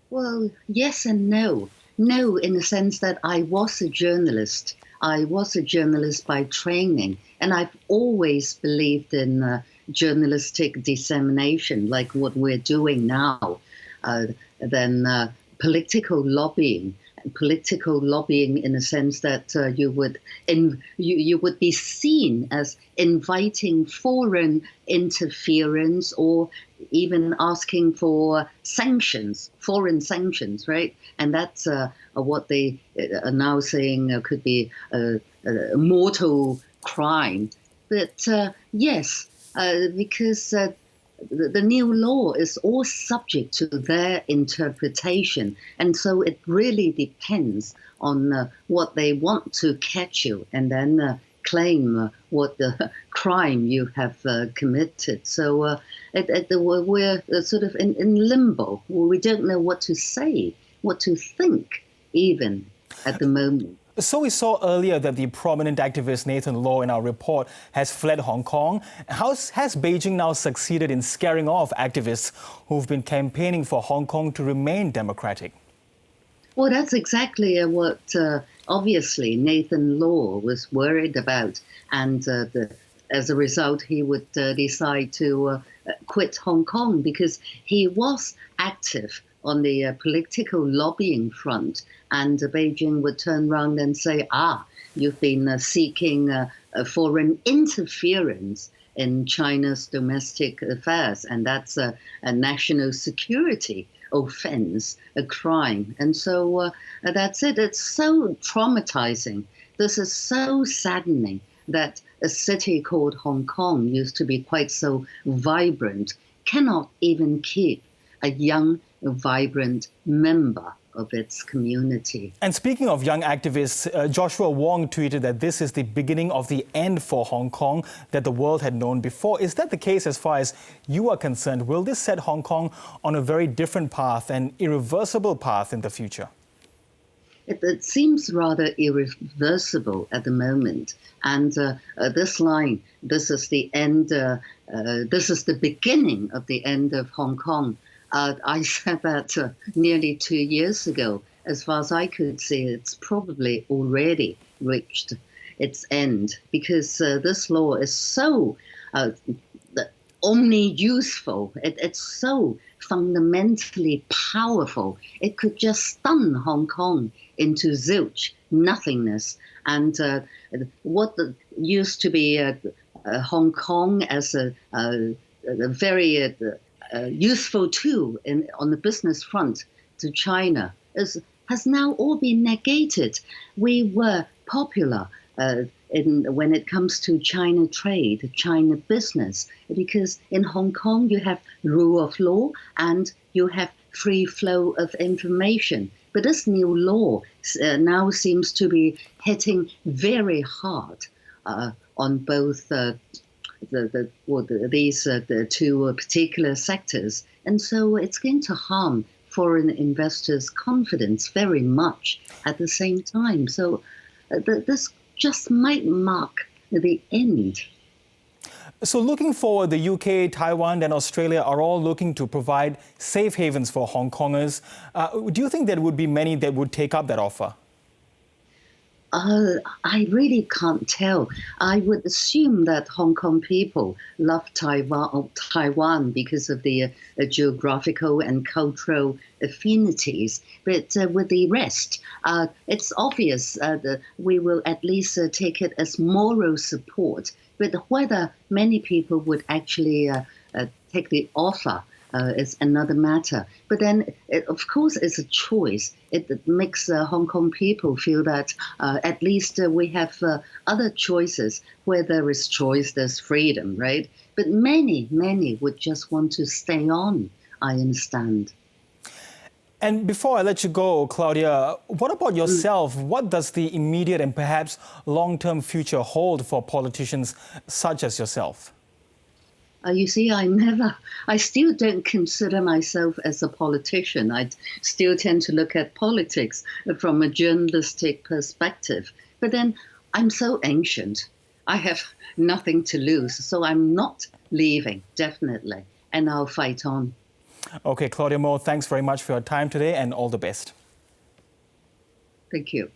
Well, yes and no. No, in the sense that I was a journalist. I was a journalist by training, and I've always believed in journalistic dissemination, like what we're doing now. Uh, then political lobbying in the sense that you would be seen as inviting foreign interference or even asking for sanctions, foreign sanctions, right? And that's what they are now saying could be a mortal crime. But yes, because the new law is all subject to their interpretation. And so it really depends on what they want to catch you and then claim what the crime you have committed. So we're sort of in limbo. We don't know what to say, what to think, even at the moment. So we saw earlier that the prominent activist Nathan Law in our report has fled Hong Kong. Has Beijing now succeeded in scaring off activists who've been campaigning for Hong Kong to remain democratic? Well, that's exactly what obviously Nathan Law was worried about. And as a result, he would decide to quit Hong Kong because he was active on the political lobbying front. And Beijing would turn around and say, you've been seeking foreign interference in China's domestic affairs, and that's a national security offense, a crime. And so that's it. It's so traumatizing. This is so saddening that a city called Hong Kong used to be quite so vibrant, cannot even keep a young, vibrant member of its community. And speaking of young activists, Joshua Wong tweeted that this is the beginning of the end for Hong Kong that the world had known before. Is that the case as far as you are concerned? Will this set Hong Kong on a very different path, an irreversible path in the future? It seems rather irreversible at the moment. And this line, this is the end, this is the beginning of the end of Hong Kong. I said that nearly 2 years ago. As far as I could see, it's probably already reached its end because this law is so omni-useful. It's so fundamentally powerful. It could just stun Hong Kong into zilch, nothingness. And what used to be Hong Kong as a very useful tool on the business front to China has now all been negated. We were popular when it comes to China trade, China business, because in Hong Kong you have rule of law and you have free flow of information. But this new law now seems to be hitting very hard on both the two particular sectors. And so it's going to harm foreign investors' confidence very much at the same time. So this just might mark the end. So looking forward, the UK, Taiwan and Australia are all looking to provide safe havens for Hong Kongers. Do you think there would be many that would take up that offer? I really can't tell. I would assume that Hong Kong people love Taiwan because of the geographical and cultural affinities. But with the rest, it's obvious that we will at least take it as moral support. But whether many people would actually take the offer is another matter. But then, of course, it's a choice. It makes Hong Kong people feel that at least we have other choices. Where there is choice, there's freedom, right? But many would just want to stay on, I understand. And before I let you go, Claudia, what about yourself? What does the immediate and perhaps long-term future hold for politicians such as yourself? You see, I still don't consider myself as a politician. I still tend to look at politics from a journalistic perspective. But then I'm so ancient. I have nothing to lose. So I'm not leaving, definitely. And I'll fight on. Okay, Claudia Mo, thanks very much for your time today and all the best. Thank you.